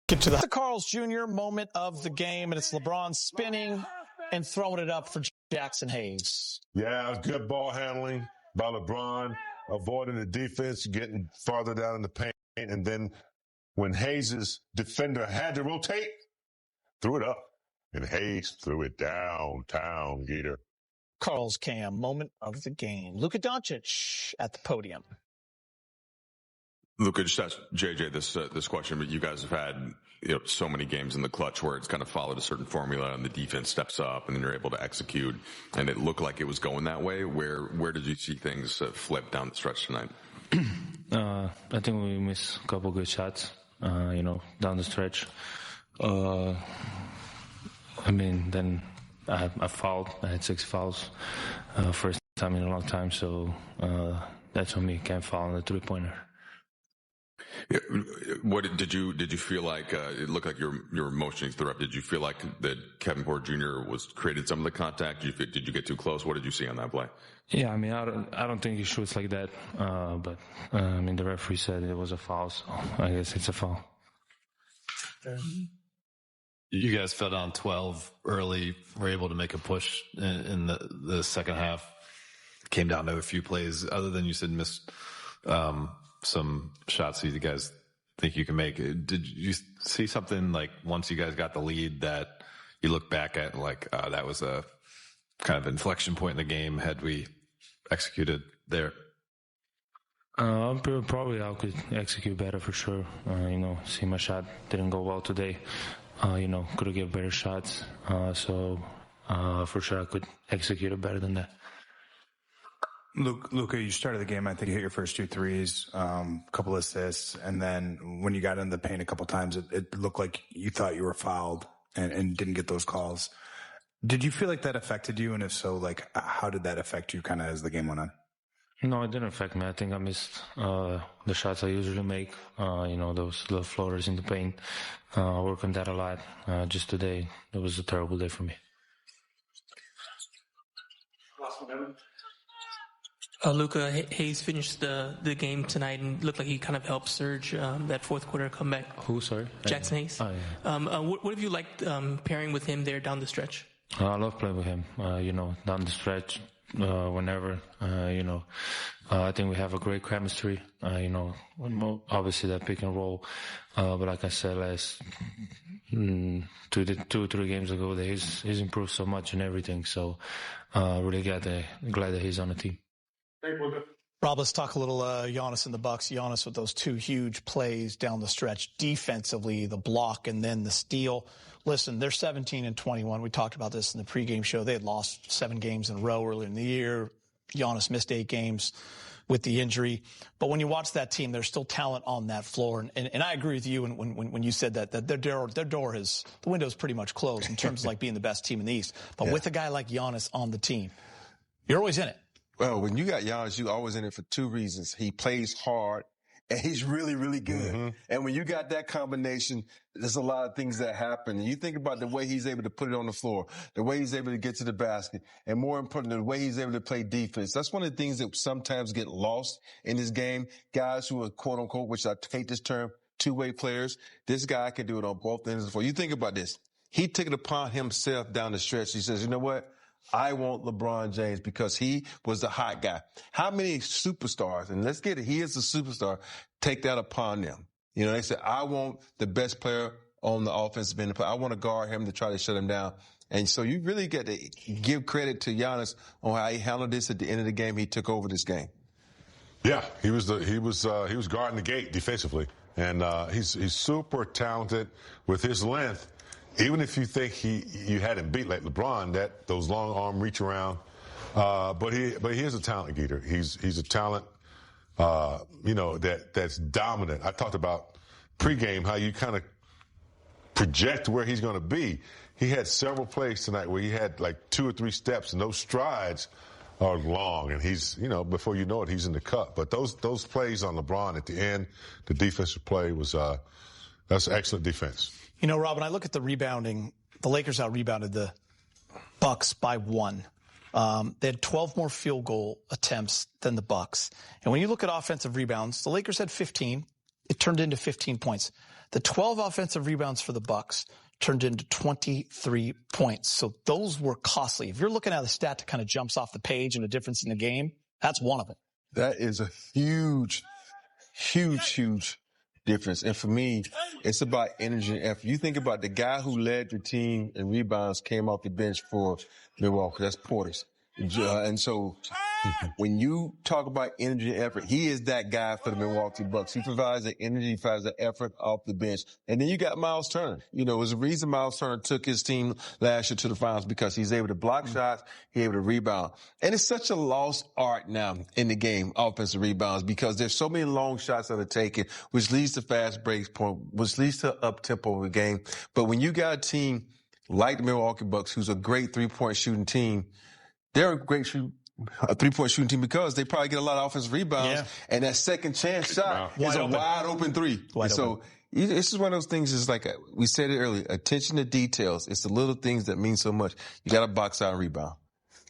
Get to the Carl's Jr. moment of the game, and it's LeBron spinning and throwing it up for Jackson Hayes. Yeah, good ball handling by LeBron, avoiding the defense, getting farther down in the paint, and then when Hayes' defender had to rotate, threw it up, and Hayes threw it downtown, Gator. Carl's Cam, moment of the game. Luka Doncic at the podium. Luka, just ask JJ this question, but you guys have had so many games in the clutch where it's kind of followed a certain formula and the defense steps up and then you're able to execute, and it looked like it was going that way. Where did you see things flip down the stretch tonight? I think we missed a couple good shots, down the stretch. Then I fouled. I had 6 fouls, first time in a long time. So that's on me. Can't foul on the 3-pointer. Yeah. What did you feel like? It looked like your motions threw up. Did you feel like that Kevin Porter Jr. created some of the contact? Did you get too close? What did you see on that play? Yeah, I don't think he shoots like that. But the referee said it was a foul, so I guess it's a foul. You guys fell down 12 early. Were able to make a push in the second half. Came down to a few plays. Other than you said missed some shots that you guys think you can make. Did you see something like once you guys got the lead that you look back at like that was a kind of inflection point in the game had we executed there? Probably I could execute better for sure. See my shot didn't go well today. Could have given better shots. So for sure I could execute it better than that. Luka, you started the game. I think you hit your first 2 threes, couple assists, and then when you got in the paint a couple times, it looked like you thought you were fouled and didn't get those calls. Did you feel like that affected you? And if so, like, how did that affect you kind of as the game went on? No, it didn't affect me. I think I missed the shots I usually make, those little floaters in the paint. Work on that a lot. Just today, it was a terrible day for me. Luka, Hayes finished the game tonight and looked like he kind of helped surge that fourth quarter comeback. Who, sorry? Jackson Hayes. Oh, yeah. What have you liked pairing with him there down the stretch? I love playing with him, down the stretch, whenever, I think we have a great chemistry, obviously that pick and roll, but like I said, last 2 or 3 games ago, he's improved so much in everything, so really glad that he's on the team. Rob, let's talk a little Giannis and the Bucks. Giannis with those 2 huge plays down the stretch defensively, the block and then the steal. Listen, they're 17-21. We talked about this in the pregame show. They had lost 7 games in a row earlier in the year. Giannis missed 8 games with the injury. But when you watch that team, there's still talent on that floor. And I agree with you when you said that the window's pretty much closed in terms of like being the best team in the East. But with a guy like Giannis on the team, you're always in it. Well, when you got Giannis, you're always in it for 2 reasons. He plays hard, and he's really, really good. Mm-hmm. And when you got that combination, there's a lot of things that happen. And you think about the way he's able to put it on the floor, the way he's able to get to the basket, and more importantly, the way he's able to play defense. That's one of the things that sometimes get lost in this game. Guys who are, quote-unquote, which I hate this term, two-way players. This guy can do it on both ends of the floor. You think about this. He took it upon himself down the stretch. He says, you know what? I want LeBron James because he was the hot guy. How many superstars, and let's get it, he is a superstar, take that upon them? They said, I want the best player on the offensive end. I want to guard him to try to shut him down. And so you really get to give credit to Giannis on how he handled this at the end of the game. He took over this game. Yeah, he was guarding the gate defensively, and he's super talented with his length. Even if you think you had him beat like LeBron, those long arm reach around, but he is a talent, Gator. He's a talent, that's dominant. I talked about pregame how you kind of project where he's going to be. He had several plays tonight where he had like 2 or 3 steps, and those strides are long, and he's before you know it, he's in the cup. But those plays on LeBron at the end, the defensive play was that's excellent defense. Rob, when I look at the rebounding, the Lakers out-rebounded the Bucks by 1. They had 12 more field goal attempts than the Bucks. And when you look at offensive rebounds, the Lakers had 15, it turned into 15 points. The 12 offensive rebounds for the Bucks turned into 23 points. So those were costly. If you're looking at a stat that kind of jumps off the page and a difference in the game, that's one of it. That is a huge difference. And for me, it's about energy and effort. You think about the guy who led the team in rebounds came off the bench for Milwaukee. That's Portis. And so when you talk about energy and effort, he is that guy for the Milwaukee Bucks. He provides the energy, he provides the effort off the bench. And then you got Miles Turner. You know, it was a reason Miles Turner took his team last year to the finals, because he's able to block shots, he's able to rebound. And it's such a lost art now in the game, offensive rebounds, because there's so many long shots that are taken, which leads to fast breaks point, which leads to up-tempo of the game. But when you got a team like the Milwaukee Bucks, who's a great three-point shooting team, they're a great three-point shooting team because they probably get a lot of offensive rebounds, and that second chance shot is a wide open three. So this is one of those things, is like we said it earlier, attention to details. It's the little things that mean so much. You got to box out and rebound.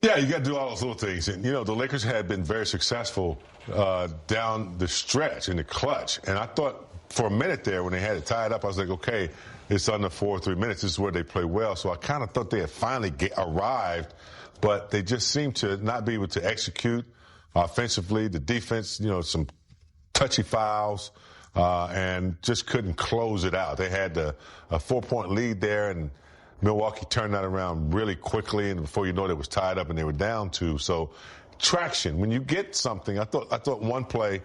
Yeah, you got to do all those little things. And, you know, the Lakers had been very successful down the stretch in the clutch. And I thought for a minute there when they had it tied up, I was like, okay, it's under 4 or 3 minutes. This is where they play well. So I kind of thought they had finally arrived. But they just seem to not be able to execute offensively. The defense, you know, some touchy fouls, and just couldn't close it out. They had a 4-point lead there, and Milwaukee turned that around really quickly. And before you know it, it was tied up and they were down 2. So traction, when you get something, I thought one play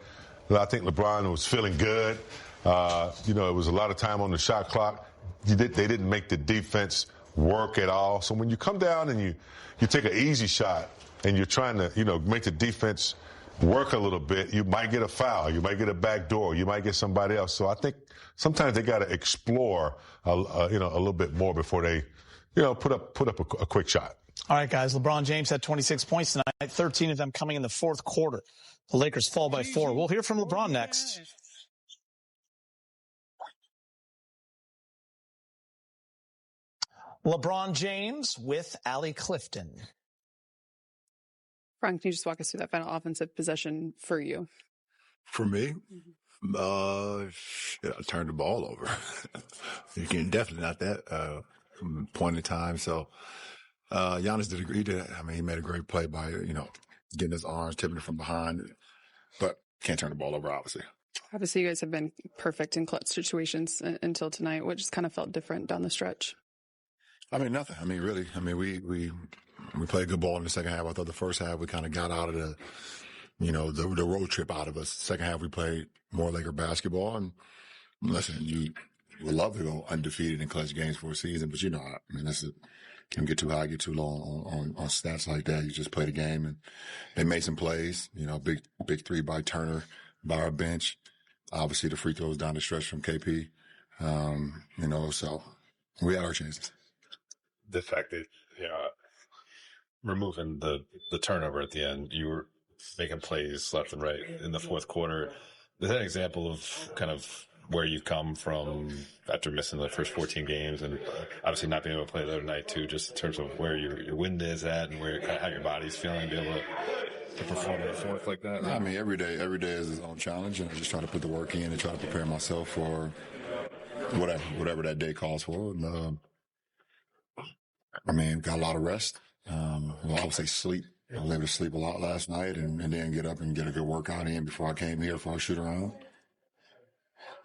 that I think LeBron was feeling good. You know, it was a lot of time on the shot clock. They didn't make the defense work at all. So when you come down and you take an easy shot and you're trying to, you know, make the defense work a little bit, you might get a foul, you might get a back door, you might get somebody else. So I think sometimes they got to explore, you know, a little bit more before they, you know, put up a quick shot. All right, guys. LeBron James had 26 points tonight, 13 of them coming in the fourth quarter. The Lakers fall by 4. We'll hear from LeBron next. LeBron James with Allie Clifton. Frank, can you just walk us through that final offensive possession for you? For me? I turned the ball over. You can definitely not that point in time. So Giannis he made a great play by, you know, getting his arms, tipping it from behind, but can't turn the ball over, obviously. Obviously, you guys have been perfect in clutch situations until tonight. What just kind of felt different down the stretch? I mean, nothing. I mean, really. I mean, we played good ball in the second half. I thought the first half we kind of got out of the, you know, the road trip out of us. Second half we played more Laker basketball. And listen, you would love to go undefeated in clutch games for a season, but you know, I mean, can get too high, get too low on stats like that. You just play the game, and they made some plays. You know, big 3 by Turner, by our bench. Obviously, the free throws down the stretch from KP. You know, so we had our chances. The fact that, you know, removing the turnover at the end, you were making plays left and right in the fourth quarter. Is that an example of kind of where you've come from after missing the first 14 games and obviously not being able to play the other night too, just in terms of where your wind is at and how your body's feeling, be able to perform in the fourth like that? I mean, every day is its own challenge, and I just try to put the work in and try to prepare myself for whatever that day calls for. And, I mean, got a lot of rest. I would say sleep. I was able to sleep a lot last night and then get up and get a good workout in before I came here for our shoot around.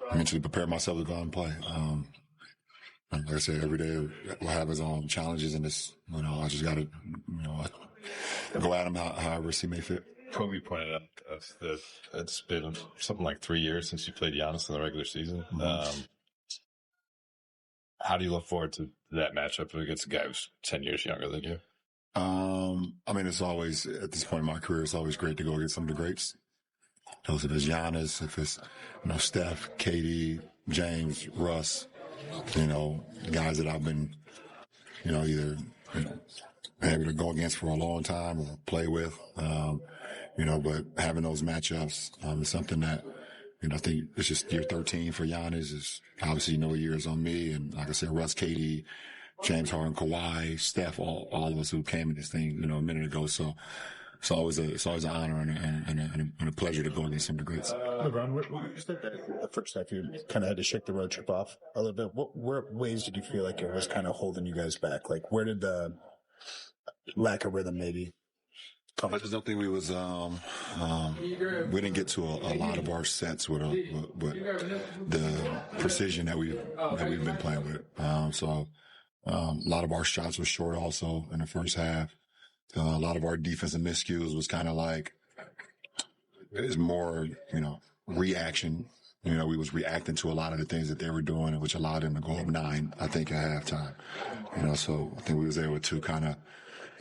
I mentally prepare myself to go out and play. Like I said, every day will have its own challenges, and it's, you know, I just got to, you know, go at them however see may fit. Kobe pointed out that it's been something like 3 years since you played Giannis in the regular season. Mm-hmm. How do you look forward to that matchup against a guy who's 10 years younger than you? I mean, it's always, at this point in my career, it's always great to go against some of the greats. If it's Giannis, if it's, you know, Steph, KD, James, Russ, you know, guys that I've been, you know, either, you know, able to go against for a long time or play with, you know, but having those matchups is something that, you know, I think it's just year 13 for Giannis. Is obviously, you know, a year is on me. And like I said, Russ, KD, James Harden, Kawhi, Steph, all of us who came in this thing, you know, a minute ago. So it's always an honor and a pleasure to go against some of the greats. LeBron, what you said that the first half you kind of had to shake the road trip off a little bit. What ways did you feel like it was kind of holding you guys back? Like, where did the lack of rhythm maybe come? I just don't think we was we didn't get to a lot of our sets with the precision that we've been playing with. So a lot of our shots were short also in the first half. A lot of our defensive miscues was kind of like, it's more, reaction. We was reacting to a lot of the things that they were doing, which allowed them to go up 9, I think, at halftime. So I think we was able to kind of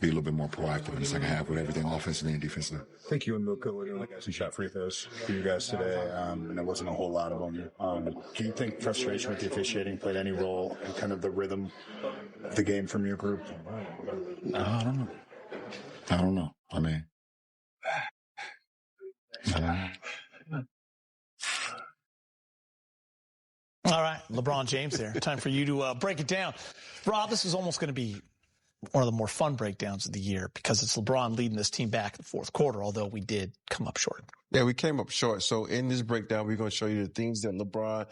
be a little bit more proactive in the second half with everything offensively and defensively. I think you and Luka were doing some shot free throws for you guys today, and there wasn't a whole lot of them. Do you think frustration with the officiating played any role in kind of the rhythm of the game from your group? I don't know. I mean, All right, LeBron James there. Time for you to break it down. Rob, this is almost going to be one of the more fun breakdowns of the year because it's LeBron leading this team back in the fourth quarter, although we did come up short. Yeah, we came up short. So in this breakdown, we're going to show you the things that LeBron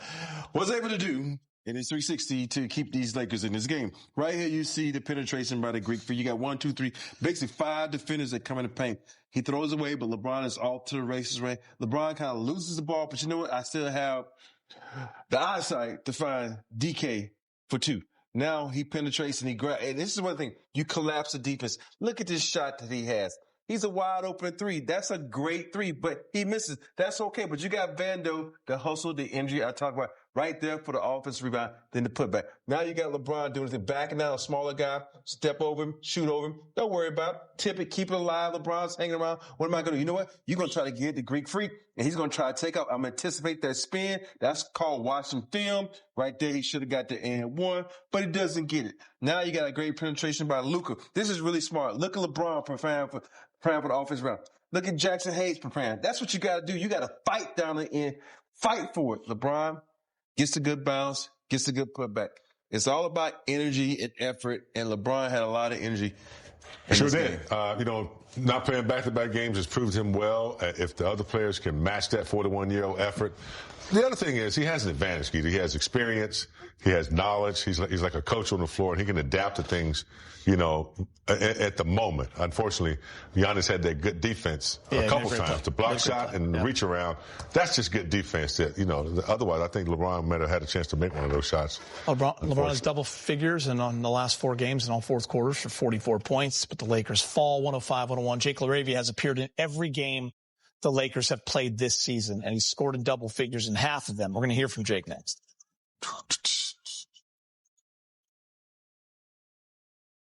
was able to do in his 360 to keep these Lakers in this game. Right here, you see the penetration by the Greek Freak. You got 1, 2, 3, basically 5 defenders that come in the paint. He throws away, but LeBron is off to the races, right? LeBron kind of loses the ball, but you know what? I still have the eyesight to find DK for 2. Now he penetrates and he grabs. And this is one thing. You collapse the defense. Look at this shot that he has. He's a wide open 3. That's a great 3, but he misses. That's okay. But you got Vando, the hustle, the injury I talked about right there for the offensive rebound, then the putback. Now you got LeBron doing it, backing down a smaller guy, step over him, shoot over him. Don't worry about it. Tip it, keep it alive. LeBron's hanging around. What am I going to do? You know what? You're going to try to get the Greek Freak, and he's going to try to take out. I'm going to anticipate that spin. That's called watching film. Right there, he should have got the and 1, but he doesn't get it. Now you got a great penetration by Luka. This is really smart. Look at LeBron preparing for the offense round. Look at Jackson Hayes preparing. That's what you got to do. You got to fight down the end. Fight for it. LeBron gets the good bounce, gets the good putback. It's all about energy and effort, and LeBron had a lot of energy. Sure did. Not playing back-to-back games has proved him well. If the other players can match that 41-year-old effort. The other thing is he has an advantage, Keith. He has experience. He has knowledge. He's like a coach on the floor, and he can adapt to things, at the moment. Unfortunately, Giannis had that good defense a couple times. The block shot and reach around. That's just good defense. Otherwise, I think LeBron might have had a chance to make one of those shots. LeBron has double figures and on the last 4 games in all fourth quarters for 44 points, but the Lakers fall 105-101. Jake LaRavia has appeared in every game the Lakers have played this season, and he's scored in double figures in half of them. We're going to hear from Jake next.